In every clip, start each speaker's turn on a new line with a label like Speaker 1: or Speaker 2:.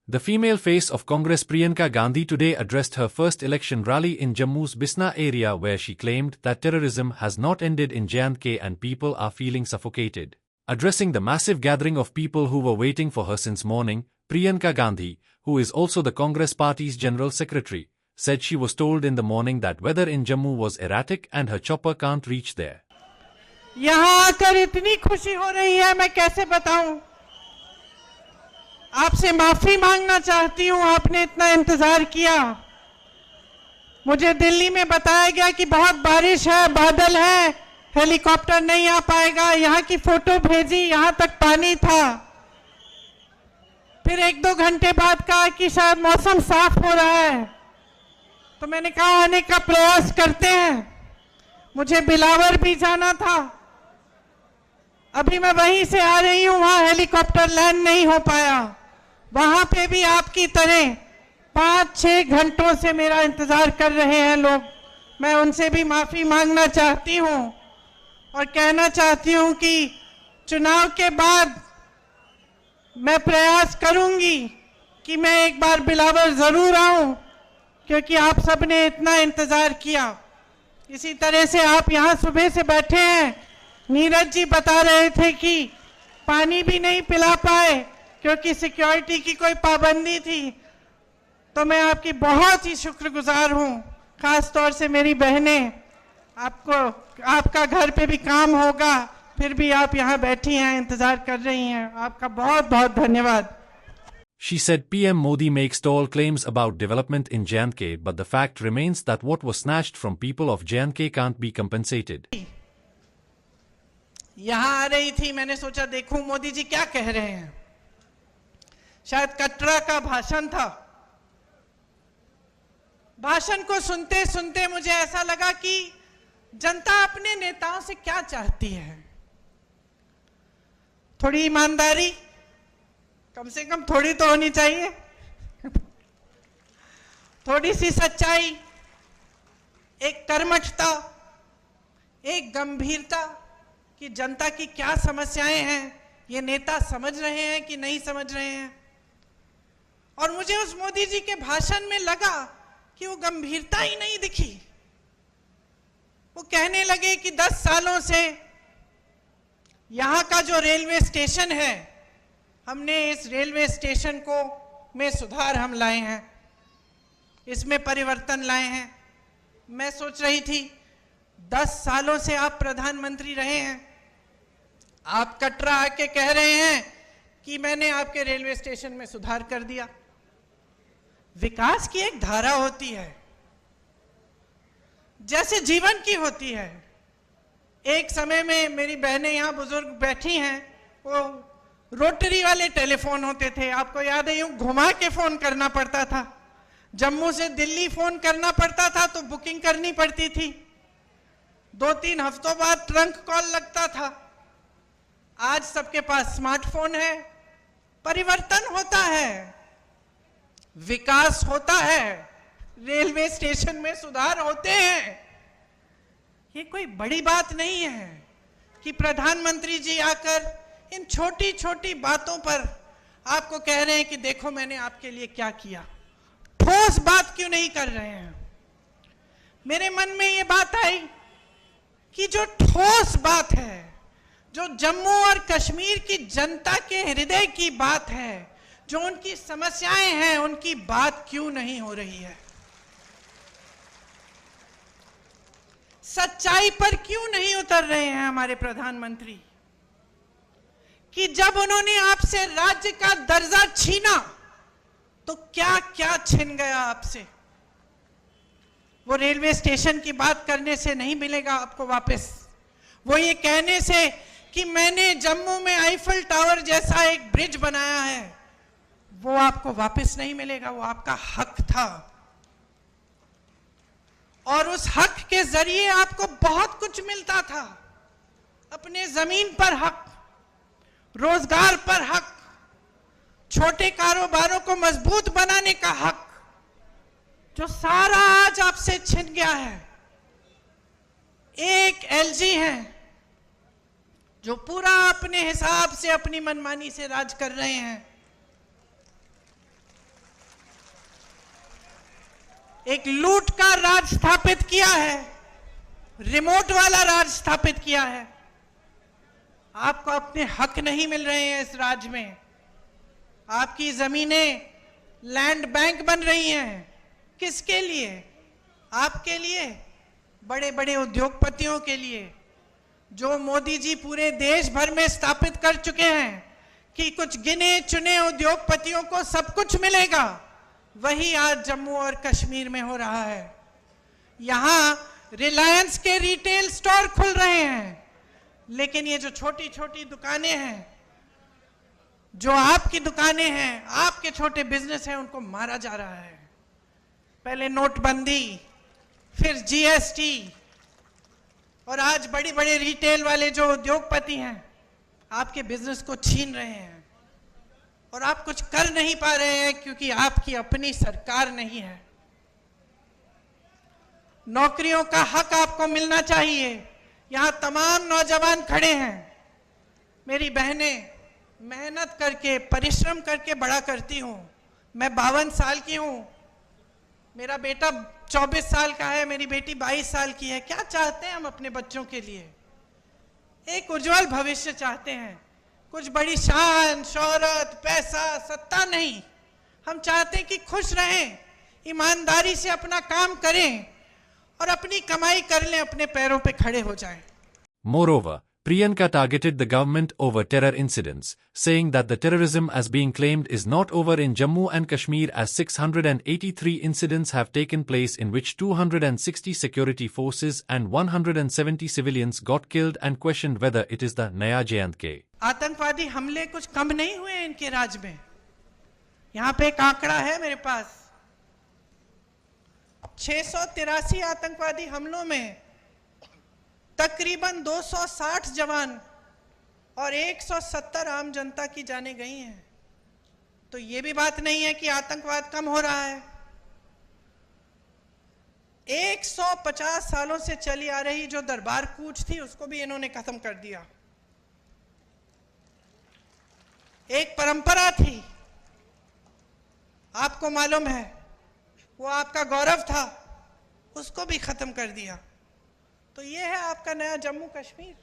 Speaker 1: The female face of Congress Priyanka Gandhi today addressed her first election rally in Jammu's Bisna area where she claimed that terrorism has not ended in J&K and people are feeling suffocated. Addressing the massive gathering of people who were waiting for her since morning, Priyanka Gandhi, who is also the Congress party's general secretary, said she was told in the morning that weather in Jammu was erratic and her chopper can't reach there.
Speaker 2: यहाँ आकर इतनी खुशी हो रही है, मैं कैसे बताऊं? आपसे माफी मांगना चाहती हूं, आपने इतना इंतजार किया। मुझे दिल्ली में बताया गया कि बहुत बारिश है, बादल है, हेलीकॉप्टर नहीं आ पाएगा। यहाँ की फोटो भेजी, यहाँ तक पानी था। फिर 1-2 घंटे बाद कहा कि शायद मौसम साफ हो रहा है, तो मैंने कहा आने का प्रयास करते हैं। मुझे बिलावर भी जाना था, अभी मैं वहीं से आ रही हूं, वहां हेलीकॉप्टर लैंड नहीं हो पाया। वहां पे भी आपकी तरह 5-6 घंटों से मेरा इंतजार कर रहे हैं लोग। मैं उनसे भी माफी मांगना चाहती हूं और कहना चाहती हूं कि चुनाव के बाद मैं प्रयास करूंगी कि मैं एक बार बिलावर जरूर आऊं, क्योंकि आप सबने इतना इंतजार किया। इसी तरह से आप यहाँ सुबह से बैठे हैं। नीरज जी बता रहे थे कि पानी भी नहीं पिला पाए क्योंकि सिक्योरिटी की कोई पाबंदी थी। तो मैं आपकी बहुत ही शुक्रगुजार हूँ, खास तौर से मेरी बहनें। आपका घर पे भी काम होगा, फिर भी आप यहाँ बैठी हैं, इंतजार कर रही हैं। आपका बहुत बहुत धन्यवाद।
Speaker 1: She said PM Modi makes tall claims about development in J&K, but the fact remains that what was snatched from people of J&K can't be compensated.
Speaker 2: यहाँ आ रही थी, मैंने सोचा देखूं मोदी जी क्या कह रहे हैं। शायद कटरा का भाषण था। भाषण को सुनते सुनते मुझे ऐसा लगा कि जनता अपने नेताओं से क्या चाहती है। थोड़ी ईमानदारी, कम से कम थोड़ी तो होनी चाहिए, थोड़ी सी सच्चाई, एक कर्मठता, एक गंभीरता कि जनता की क्या समस्याएं हैं, ये नेता समझ रहे हैं कि नहीं समझ रहे हैं। और मुझे उस मोदी जी के भाषण में लगा कि वो गंभीरता ही नहीं दिखी। वो कहने लगे कि 10 सालों से यहाँ का जो रेलवे स्टेशन है, हमने इस रेलवे स्टेशन को में सुधार हम लाए हैं, इसमें परिवर्तन लाए हैं। मैं सोच रही थी 10 सालों से आप प्रधानमंत्री रहे हैं, आप कटरा आके कह रहे हैं कि मैंने आपके रेलवे स्टेशन में सुधार कर दिया। विकास की एक धारा होती है, जैसे जीवन की होती है। एक समय में मेरी बहनें यहाँ बुजुर्ग बैठी हैं, वो रोटरी वाले टेलीफोन होते थे, आपको याद है, यूं घुमा के फोन करना पड़ता था। जम्मू से दिल्ली फोन करना पड़ता था तो बुकिंग करनी पड़ती थी, 2-3 हफ्तों बाद ट्रंक कॉल लगता था। आज सबके पास स्मार्टफोन है। परिवर्तन होता है, विकास होता है, रेलवे स्टेशन में सुधार होते हैं। ये कोई बड़ी बात नहीं है कि प्रधानमंत्री जी आकर इन छोटी छोटी बातों पर आपको कह रहे हैं कि देखो मैंने आपके लिए क्या किया। ठोस बात क्यों नहीं कर रहे हैं? मेरे मन में ये बात आई कि जो ठोस बात है, जो जम्मू और कश्मीर की जनता के हृदय की बात है, जो उनकी समस्याएं हैं, उनकी बात क्यों नहीं हो रही है? सच्चाई पर क्यों नहीं उतर रहे हैं हमारे प्रधानमंत्री? कि जब उन्होंने आपसे राज्य का दर्जा छीना तो क्या क्या छिन गया आपसे। वो रेलवे स्टेशन की बात करने से नहीं मिलेगा आपको वापस। वो ये कहने से कि मैंने जम्मू में आईफल टावर जैसा एक ब्रिज बनाया है, वो आपको वापस नहीं मिलेगा। वो आपका हक था और उस हक के जरिए आपको बहुत कुछ मिलता था। अपने जमीन पर हक, रोजगार पर हक, छोटे कारोबारों को मजबूत बनाने का हक, जो सारा आज आपसे छिन गया है। एक एलजी है जो पूरा अपने हिसाब से, अपनी मनमानी से राज कर रहे हैं। एक लूट का राज स्थापित किया है, रिमोट वाला राज स्थापित किया है। आपको अपने हक नहीं मिल रहे हैं इस राज्य में। आपकी जमीनें लैंड बैंक बन रही हैं। किसके लिए? आपके लिए, बड़े बड़े उद्योगपतियों के लिए, जो मोदी जी पूरे देश भर में स्थापित कर चुके हैं कि कुछ गिने चुने उद्योगपतियों को सब कुछ मिलेगा। वही आज जम्मू और कश्मीर में हो रहा है। यहां रिलायंस के रिटेल स्टोर खुल रहे हैं, लेकिन ये जो छोटी छोटी दुकानें हैं, जो आपकी दुकानें हैं, आपके छोटे बिजनेस हैं, उनको मारा जा रहा है। पहले नोटबंदी, फिर जीएसटी, और आज बड़ी बड़े रिटेल वाले जो उद्योगपति हैं आपके बिजनेस को छीन रहे हैं, और आप कुछ कर नहीं पा रहे हैं क्योंकि आपकी अपनी सरकार नहीं है। नौकरियों का हक आपको मिलना चाहिए। यहां तमाम नौजवान खड़े हैं। मेरी बहनें मेहनत करके, परिश्रम करके बड़ा करती हूं। मैं 52 साल की हूं, मेरा बेटा 24 साल का है, मेरी बेटी 22 साल की है। क्या चाहते हैं हम अपने बच्चों के लिए? एक उज्जवल भविष्य चाहते हैं। कुछ बड़ी शान, शोहरत, पैसा, सत्ता नहीं। हम चाहते हैं कि खुश रहें, ईमानदारी से अपना काम करें और अपनी कमाई कर लें, अपने पैरों पे खड़े हो जाएं।
Speaker 1: Moreover, Priyanka targeted the government over terror incidents, saying that the terrorism as being claimed is not over in Jammu and Kashmir, as 683 incidents have taken place in which 260 security forces and 170 civilians got killed, and questioned whether it is the Naya J&K.
Speaker 2: आतंकवादी हमले कुछ कम नहीं हुए इनके राज्य में। यहां पे एक आंकड़ा है मेरे पास, 683 आतंकवादी हमलों में तकरीबन 260 जवान और 170 आम जनता की जानें गई हैं। तो ये भी बात नहीं है कि आतंकवाद कम हो रहा है। 150 सालों से चली आ रही जो दरबार कूच थी, उसको भी इन्होंने खत्म कर दिया। एक परंपरा थी, आपको मालूम है, वो आपका गौरव था, उसको भी खत्म कर दिया। तो ये है आपका नया Jammu Kashmir.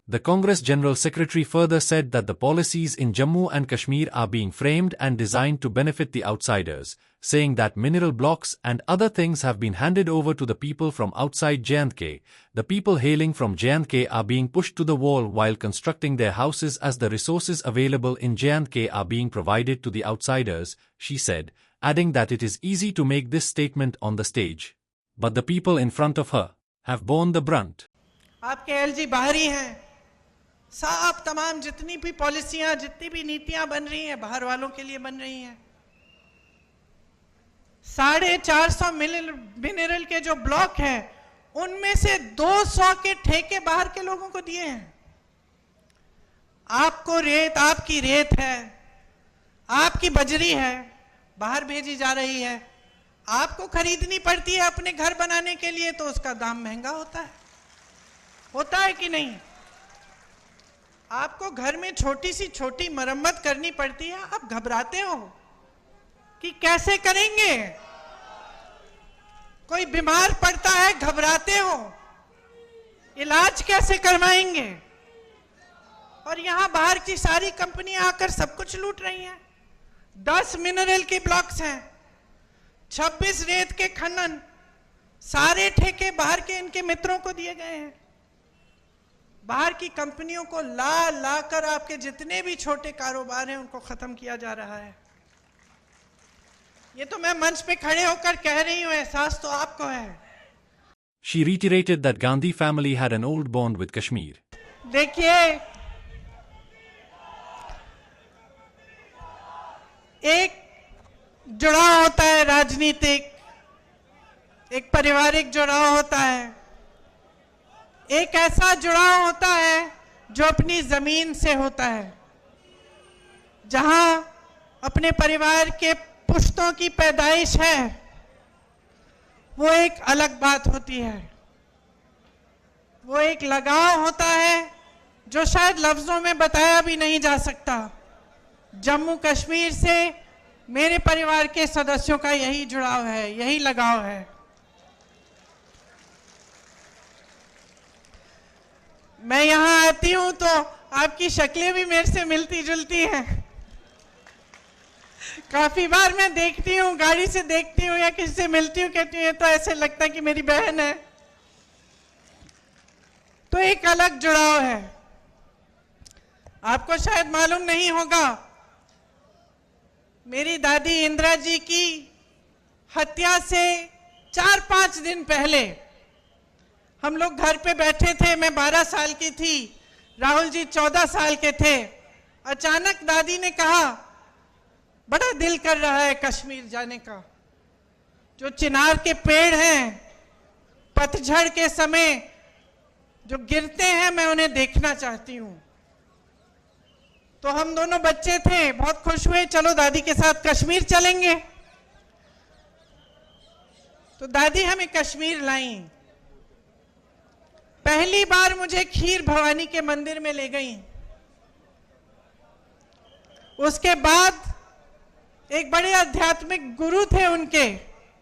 Speaker 1: The Congress General Secretary further said that the policies in Jammu and Kashmir are being framed and designed to benefit the outsiders, saying that mineral blocks and other things have been handed over to the people from outside J&K. The people hailing from J&K are being pushed to the wall while constructing their houses, as the resources available in J&K are being provided to the outsiders, she said, adding that it is easy to make this statement on the stage, but the people in front of her have borne the brunt.
Speaker 2: आपके LG बाहरी हैं। साफ तमाम जितनी भी पॉलिसियां, जितनी भी नीतियां बन रही हैं, बाहर वालों के लिए बन रही हैं। 450 मिनरल के जो ब्लॉक हैं, उनमें से 200 के ठेके बाहर के लोगों को दिए हैं। आपको रेत, आपकी रेत है, आपकी बजरी है, बाहर भेजी जा रही है। आपको खरीदनी पड़ती है अपने घर बनाने के लिए, तो उसका दाम महंगा होता है कि नहीं? आपको घर में छोटी सी छोटी मरम्मत करनी पड़ती है, आप घबराते हो कि कैसे करेंगे। कोई बीमार पड़ता है, घबराते हो, इलाज कैसे करवाएंगे। और यहां बाहर की सारी कंपनियां आकर सब कुछ लूट रही हैं। 10 मिनरल के ब्लॉक्स हैं, 26 रेत के खनन, सारे ठेके बाहर के इनके मित्रों को दिए गए हैं। बाहर की कंपनियों को ला कर आपके जितने भी छोटे कारोबार हैं उनको खत्म किया जा रहा है। ये तो मैं मंच पे खड़े होकर कह रही हूं, एहसास तो आपको है।
Speaker 1: She reiterated that Gandhi family had an old bond with Kashmir.
Speaker 2: देखिए, एक जुड़ाव होता है राजनीतिक, एक पारिवारिक जुड़ाव होता है, एक ऐसा जुड़ाव होता है जो अपनी जमीन से होता है। जहां अपने परिवार के पुश्तों की पैदाइश है, वो एक अलग बात होती है। वो एक लगाव होता है जो शायद लफ्जों में बताया भी नहीं जा सकता। जम्मू कश्मीर से मेरे परिवार के सदस्यों का यही जुड़ाव है, यही लगाव है। मैं यहाँ आती हूँ तो आपकी शक्लें भी मेरे से मिलती जुलती हैं। काफी बार मैं देखती हूँ, गाड़ी से देखती हूँ या किसी से मिलती हूँ, कहती हूँ ये तो ऐसे लगता है कि मेरी बहन है। तो एक अलग जुड़ाव है। आपको शायद मालूम नहीं होगा, मेरी दादी इंदिरा जी की हत्या से 4-5 दिन पहले हम लोग घर पे बैठे थे। मैं 12 साल की थी, राहुल जी 14 साल के थे। अचानक दादी ने कहा, बड़ा दिल कर रहा है कश्मीर जाने का। जो चिनार के पेड़ हैं, पतझड़ के समय जो गिरते हैं, मैं उन्हें देखना चाहती हूं। तो हम दोनों बच्चे थे, बहुत खुश हुए, चलो दादी के साथ कश्मीर चलेंगे। तो दादी हमें कश्मीर लाई। पहली बार मुझे खीर भवानी के मंदिर में ले गई। उसके बाद एक बड़े आध्यात्मिक गुरु थे उनके,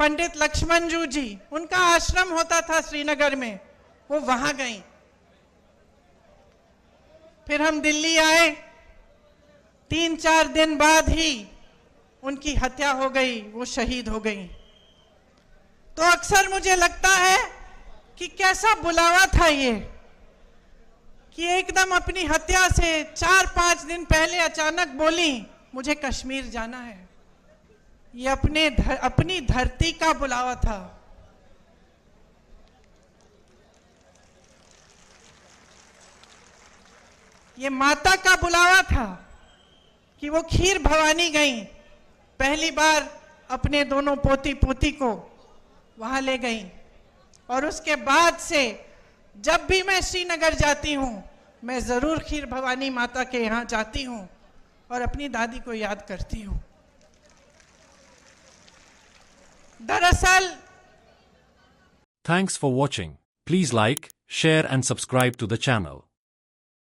Speaker 2: पंडित लक्ष्मण जी, उनका आश्रम होता था श्रीनगर में, वो वहां गई। फिर हम दिल्ली आए। 3-4 दिन बाद ही उनकी हत्या हो गई, वो शहीद हो गई। तो अक्सर मुझे लगता है कि कैसा बुलावा था ये, कि एकदम अपनी हत्या से 4-5 दिन पहले अचानक बोली मुझे कश्मीर जाना है। ये अपनी धरती का बुलावा था। ये माता का बुलावा था कि वो खीर भवानी गई। पहली बार अपने दोनों पोती पोती को वहां ले गई। और उसके बाद से जब भी मैं श्रीनगर जाती हूँ, मैं जरूर खीर भवानी माता के यहाँ जाती हूँ और अपनी दादी को याद करती हूँ। दरअसल
Speaker 1: Thanks for watching. Please like, share and subscribe to the channel.